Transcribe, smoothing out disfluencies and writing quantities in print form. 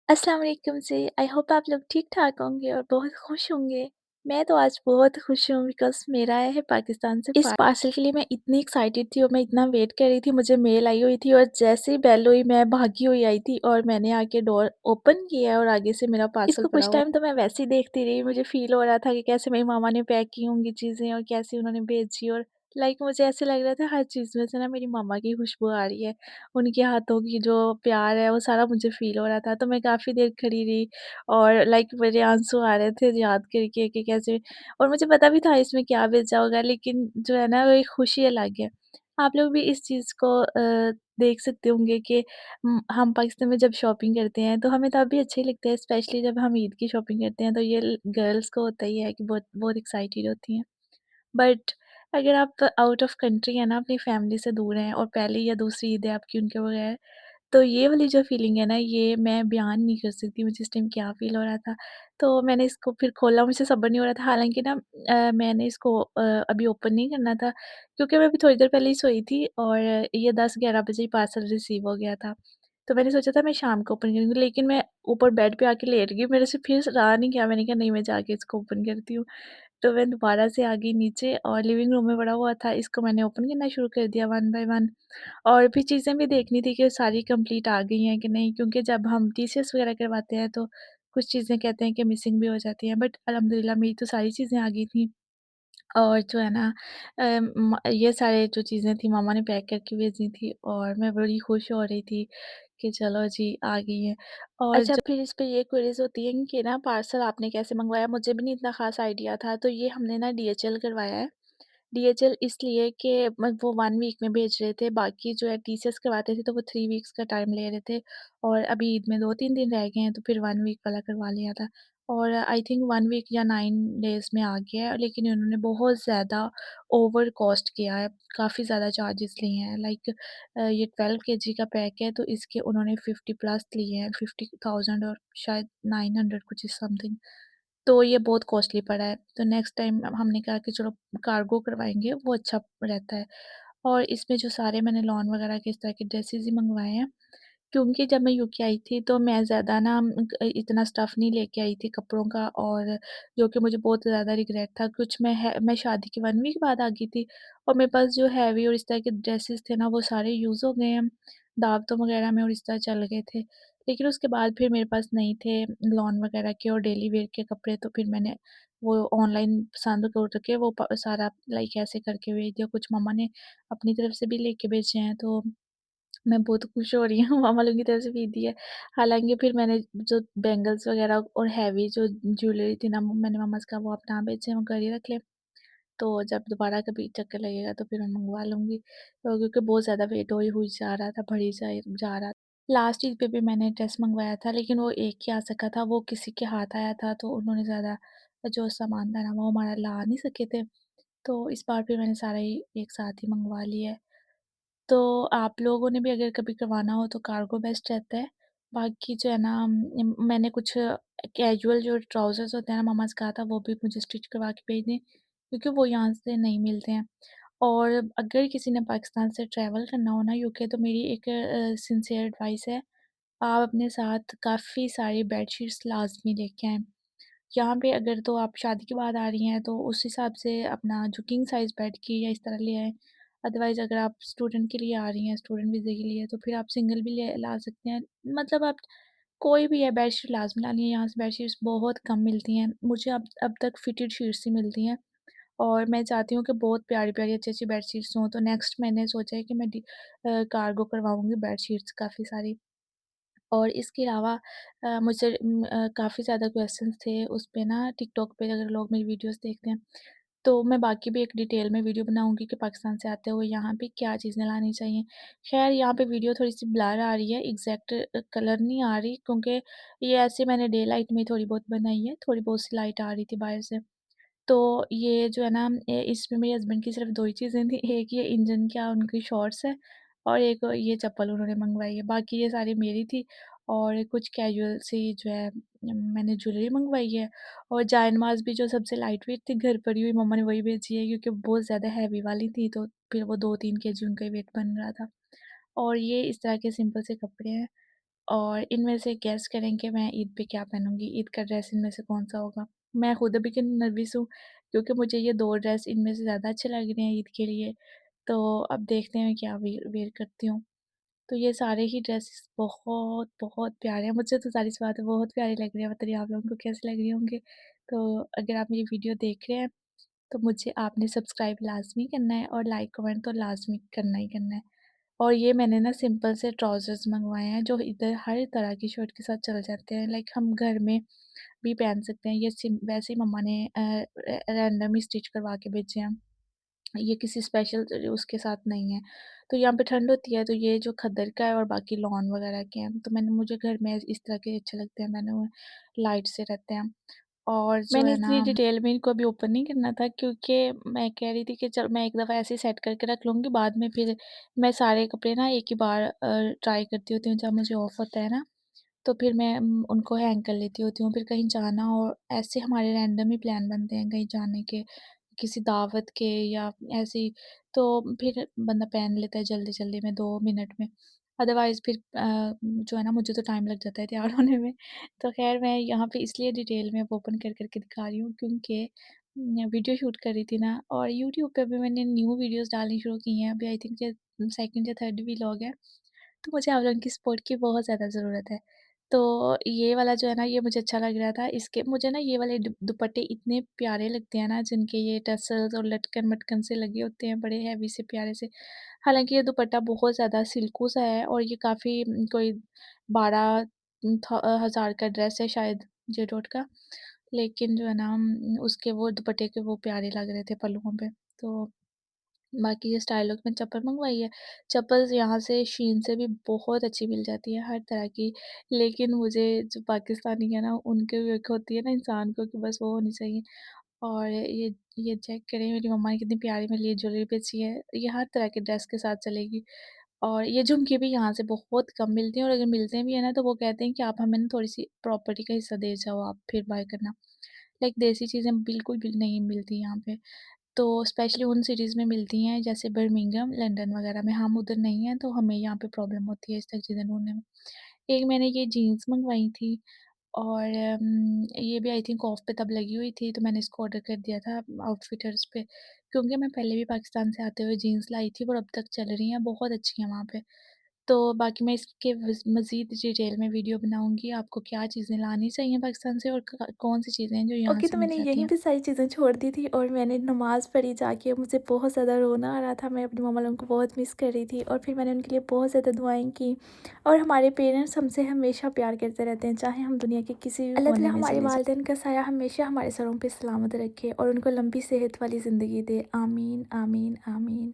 अस्सलाम वालेकुम जी। I hope आप लोग ठीक-ठाक होंगे और बहुत खुश होंगे। मैं तो आज बहुत खुश हूँ बिकॉज़ मेरा आया है पाकिस्तान से इस पार्सल के लिए मैं इतनी एक्साइटेड थी और मैं इतना वेट कर रही थी, मुझे मेल आई हुई थी और जैसे ही बेल हुई मैं भागी हुई आई थी और मैंने आके डोर ओपन किया और आगे से मेरा पार्सल इसको पड़ा कुछ हुआ टाइम तो मैं वैसे ही देखती रही, मुझे फ़ील हो रहा था कि कैसे मेरी मामा ने पैक की होंगी चीज़ें और कैसे उन्होंने भेजी और मुझे ऐसे लग रहा था हर चीज़ में से ना मेरी मामा की खुशबू आ रही है। उनके हाथों की जो प्यार है वो सारा मुझे फ़ील हो रहा था, तो मैं काफ़ी देर खड़ी रही और मेरे आँसू आ रहे थे याद करके कि कैसे और मुझे पता भी था इसमें क्या भेजा होगा लेकिन जो है ना वो एक खुशी अलग है। आप लोग भी इस चीज़ को देख सकते होंगे कि हम पाकिस्तान में जब शॉपिंग करते हैं तो हमें तब भी अच्छे ही लगते हैं स्पेशली जब हम ईद की शॉपिंग करते हैं तो ये गर्ल्स को होता ही है कि बहुत बहुत एक्साइटेड होती हैं। बट अगर आप आउट ऑफ कंट्री हैं ना, अपनी फैमिली से दूर हैं और पहली या दूसरी ईद है आपकी उनके बगैर, तो ये वाली जो फीलिंग है ना, ये मैं बयान नहीं कर सकती मुझे इस टाइम क्या फ़ील हो रहा था। तो मैंने इसको फिर खोला, मुझे सब्र नहीं हो रहा था। हालाँकि ना मैंने इसको अभी ओपन नहीं करना था क्योंकि मैं अभी थोड़ी देर पहले ही सोई थी और ये 10-11 बजे ही पार्सल रिसीव हो गया था। तो मैंने सोचा था मैं शाम को ओपन करूँगी, लेकिन मैं ऊपर बेड पे आके लेट गई, मेरे से फिर रहा नहीं गया, मैंने कहा नहीं मैं जाके इसको ओपन करती हूँ। तो मैं दोबारा से आ गई नीचे और लिविंग रूम में पड़ा हुआ था, इसको मैंने ओपन करना शुरू कर दिया वन बाय वन और फिर चीज़ें भी देखनी थी कि सारी कंप्लीट आ गई हैं कि नहीं क्योंकि जब हम टीसीएस वगैरह करवाते हैं तो कुछ चीज़ें कहते हैं कि मिसिंग भी हो जाती हैं बट अल्हम्दुलिल्लाह मेरी तो सारी चीज़ें आ गई थी। और जो है ना ये सारे जो चीज़ें थी मम्मा ने पैक करके भेजी थी और मैं बड़ी खुश हो रही थी कि चलो जी आ गई है। और अच्छा फिर इस पे ये क्वेरीज़ होती हैं कि ना पार्सल आपने कैसे मंगवाया? मुझे भी नहीं इतना ख़ास आइडिया था, तो ये हमने ना डीएचएल करवाया है। डीएचएल इसलिए कि वो 1 वीक में भेज रहे थे, बाकी जो है टीसीएस करवाते थे तो वो 3 वीक्स का टाइम ले रहे थे और अभी ईद में 2-3 दिन रह गए हैं तो फिर 1 वीक वाला करवा लिया था और आई थिंक 1 वीक या 9 डेज़ में आ गया है, लेकिन इन्होंने बहुत ज़्यादा ओवर कॉस्ट किया है, काफ़ी ज़्यादा चार्जेस लिए हैं। ये 12 केजी का पैक है तो इसके उन्होंने 50 प्लस लिए हैं, 50,000 और शायद 900 कुछ इस समथिंग। तो ये बहुत कॉस्टली पड़ा है, तो नेक्स्ट टाइम हमने कहा कि चलो कार्गो करवाएँगे, वो अच्छा रहता है। और इसमें जो सारे मैंने लॉन वगैरह के इस तरह के ड्रेसेस ही मँगवाए हैं, क्योंकि जब मैं यूके आई थी तो मैं ज़्यादा ना इतना स्टफ़ नहीं लेके आई थी कपड़ों का और जो कि मुझे बहुत ज़्यादा रिग्रेट था। कुछ मैं शादी के 1 वीक बाद आ गई थी और मेरे पास जो हैवी और इस तरह के ड्रेसेस थे ना, वो सारे यूज़ हो गए हैं, दावतों वगैरह में और इस तरह चल गए थे। लेकिन उसके बाद फिर मेरे पास नहीं थे लॉन वगैरह के और डेली वेयर के कपड़े, तो फिर मैंने वो ऑनलाइन पसंद करके वो सारा ऐसे करके भेज दिया। कुछ मम्मा ने अपनी तरफ से भी लेके भेजे हैं, तो मैं बहुत खुश हो रही हूँ मामा लोग की तरफ से भी दी है। हालाँकि फिर मैंने जो बैंगल्स वग़ैरह और हेवी जो ज्वेलरी थी ना, मैंने मम्मा से कहा वो आप ना बेचें, वो घर ही रख लें। तो जब दोबारा कभी चक्कर लगेगा तो फिर मैं मँगवा लूँगी। तो क्योंकि बहुत ज़्यादा वेट हो हुई जा रहा था, बढ़ी जा रहा था। लास्ट ईद पे भी मैंने ड्रेस मँगवाया था, लेकिन वो एक ही आ सका था, वो किसी के हाथ आया था तो उन्होंने ज़्यादा जो सामान था ना वो हमारा ला नहीं सके थे। तो इस बार फिर मैंने सारा ही एक साथ ही मँगवा लिया है। तो आप लोगों ने भी अगर कभी करवाना हो तो कार्गो बेस्ट रहता है। बाकी जो है ना मैंने कुछ कैजुअल जो ट्राउज़र्स होते हैं ना मम्मा से कहा था वो भी मुझे स्टिच करवा के भेज दें, क्योंकि वो यहाँ से नहीं मिलते हैं। और अगर किसी ने पाकिस्तान से ट्रैवल करना हो ना यूके, तो मेरी एक सिंसियर एडवाइस है, आप अपने साथ काफ़ी सारी बेडशीट्स लाज़मी लेके आएँ। यहाँ पे अगर तो आप शादी के बाद आ रही हैं तो उस हिसाब से अपना जो किंग साइज़ बेड की या इस तरह ले आएँ। अदरवाइज़ अगर आप स्टूडेंट के लिए आ रही हैं, स्टूडेंट वीज़े के लिए, तो फिर आप सिंगल भी ले ला सकते हैं। मतलब आप कोई भी है बेडशीट लाज़मी लानी है, यहाँ से बेडशीट्स बहुत कम मिलती हैं। मुझे अब तक फिटेड शीट्स ही मिलती हैं और मैं चाहती हूँ कि बहुत प्यारी-प्यारी अच्छी-अच्छी बेडशीट्स हों। तो नेक्स्ट मैंने सोचा है कि मैं कार्गो करवाऊँगी बेडशीट्स काफ़ी सारी। और इसके अलावा मुझसे काफ़ी ज़्यादा क्वेश्चंस थे उस पे ना टिकटॉक पे, अगर लोग मेरी वीडियोस देखते हैं, तो मैं बाकी भी एक डिटेल में वीडियो बनाऊँगी कि पाकिस्तान से आते हुए यहाँ पे क्या चीज़ें लानी चाहिए। ख़ैर यहाँ पे वीडियो थोड़ी-सी ब्लर आ रही है, एग्ज़ैक्ट कलर नहीं आ रही क्योंकि ये ऐसे मैंने डे लाइट में थोड़ी बहुत बनाई है, थोड़ी बहुत सी लाइट आ रही थी बाहर से। तो ये जो है ना इसमें मेरे हस्बैंड की सिर्फ़ 2 ही चीज़ें थी, एक ये इंजन क्या उनकी शॉर्ट्स है और एक ये चप्पल उन्होंने मँगवाई है, बाकी ये सारी मेरी थी और कुछ कैजुअल सी जो है मैंने ज्वेलरी मँगवाई है और जायनमाज़ भी जो सबसे लाइट वेट थी घर पड़ी हुई मम्मा ने वही भेजी है, क्योंकि बहुत ज़्यादा हेवी वाली थी तो फिर वो 2-3 केजी उनका ही वेट बन रहा था। और ये इस तरह के सिंपल से कपड़े हैं। और इनमें से गेस करें कि मैं ईद पे क्या पहनूँगी, ईद का ड्रेस इनमें से कौन-सा होगा? मैं खुद अभी कि नर्वस हूँ क्योंकि मुझे ये 2 ड्रेस इनमें से ज़्यादा अच्छे लग रहे हैं ईद के लिए, तो अब देखते हैं मैं क्या वियर करती हूँ। तो ये सारे ही ड्रेसेस बहुत, बहुत प्यारे हैं, मुझे तो ज़ाहिर-सी बात है बहुत प्यारे लग रहे हैं, पता नहीं आप लोगों को कैसे लग रहे होंगे। तो अगर आप मेरी वीडियो देख रहे हैं, तो मुझे आपने सब्सक्राइब लाज़मी करना है और लाइक कमेंट तो लाज़मी करना ही करना है। और ये मैंने ना सिंपल से ट्राउज़र्स मँगवाए हैं जो इधर हर तरह की शर्ट के साथ चल जाते हैं, लाइक हम घर में भी पहन सकते हैं। ये वैसे ही मम्मा ने रैंडम ही स्टिच करवा के भेजे हैं। ये किसी स्पेशल उसके साथ नहीं है। तो यहाँ पे ठंड होती है तो ये जो खद्दर का है और बाकी लॉन वगैरह के हैं। तो मुझे घर में इस तरह के अच्छे लगते हैं, पहने हुए, लाइट से रहते हैं। और जो मैंने है ना इतनी डिटेल में इनको अभी ओपन नहीं करना था क्योंकि मैं कह रही थी कि चल मैं एक दफ़ा ऐसे ही सेट करके रख लूँगी, बाद में फिर मैं सारे कपड़े ना एक ही बार ट्राई करती होती हूँ जब मुझे ऑफ होता है ना, तो फिर मैं उनको हैंग कर लेती होती हूँ। फिर कहीं जाना हो, ऐसे हमारे रैंडम ही प्लान बनते हैं कहीं जाने के, किसी दावत के या ऐसे ही, तो फिर बंदा पहन लेता है जल्दी-जल्दी में 2 मिनट में। अदरवाइज़ फिर जो है ना मुझे तो टाइम लग जाता है तैयार होने में। तो ख़ैर मैं यहाँ पे इसलिए डिटेल में ओपन कर के दिखा रही हूँ क्योंकि वीडियो शूट कर रही थी ना, और यूट्यूब पे भी मैंने न्यू वीडियोज़ डालनी शुरू की हैं। अभी आई थिंक ये सेकंड या थर्ड व्लॉग है। तो मुझे आप लोगों की सपोर्ट की बहुत ज़्यादा ज़रूरत है। तो ये वाला जो है ना ये मुझे अच्छा लग रहा था। इसके मुझे ना ये वाले दुपट्टे इतने प्यारे लगते हैं ना, जिनके ये टसल्स और लटकन-वटकन से लगे होते हैं, बड़े हेवी से प्यारे से। हालाँकि ये दुपट्टा बहुत ज़्यादा सिल्कू सा है और ये काफ़ी कोई 12 हज़ार का ड्रेस है शायद जेडोट का। लेकिन जो है ना उसके वो दुपट्टे के वो प्यारे लग रहे थे पल्लुओं पे। तो बाकी ये स्टाइल लुक में चप्पल मँगवाई है। चप्पल यहाँ से शीन से भी बहुत अच्छी मिल जाती है हर तरह की। लेकिन मुझे जो पाकिस्तानी है ना, उनकी भी एक होती है ना इंसान को कि बस वो होनी चाहिए। और ये चेक करें मेरी मम्मा ने कितनी प्यारी मेरे लिए ज्वेलरी बेची है। ये हर तरह के ड्रेस के साथ चलेगी। और ये झुमके भी यहाँ से बहुत कम मिलते हैं और अगर मिलते भी हैं ना, तो वो कहते हैं कि आप हमें ना थोड़ी-सी प्रॉपर्टी का हिस्सा दे जाओ, आप फिर बाय करना। लाइक देसी चीज़ें बिल्कुल भी नहीं मिलती यहाँ पे। तो स्पेशली उन सिटीज़ में मिलती हैं जैसे बर्मिंघम, लंदन वगैरह में। हम उधर नहीं हैं तो हमें यहाँ पे प्रॉब्लम होती है इस तरह की चीज़ें ढूँढने में। एक मैंने ये जीन्स मँगवाई थी और ये भी आई थिंक ऑफ पे तब लगी हुई थी तो मैंने इसको ऑर्डर कर दिया था आउटफिटर्स पे, क्योंकि मैं पहले भी पाकिस्तान से आते हुए जीन्स लाई थी और अब तक चल रही हैं, बहुत अच्छी हैं वहाँ पे। तो बाकी मैं इसके मज़ीद डिटेल में वीडियो बनाऊँगी, आपको क्या चीज़ें लानी चाहिए पाकिस्तान से और कौन-सी चीज़ें हैं जो यहाँ ओके, से तो मिल मैंने जाती यहीं हैं। पे सारी चीज़ें छोड़ दी थी और मैंने नमाज़ पढ़ी जाके। मुझे बहुत ज़्यादा रोना आ रहा था, मैं अपनी मम्मा लोगों को बहुत मिस कर रही थी और फिर मैंने उनके लिए बहुत ज़्यादा दुआएँ की। और हमारे पेरेंट्स हमसे हमेशा प्यार करते रहते हैं, चाहे हम दुनिया के किसी भी कोने में हमारे चले जाएँ। वालिदैन का साया हमेशा हमारे सरों पे सलामत रखे और उनको लंबी सेहत वाली ज़िंदगी दे। आमीन, आमीन, आमीन।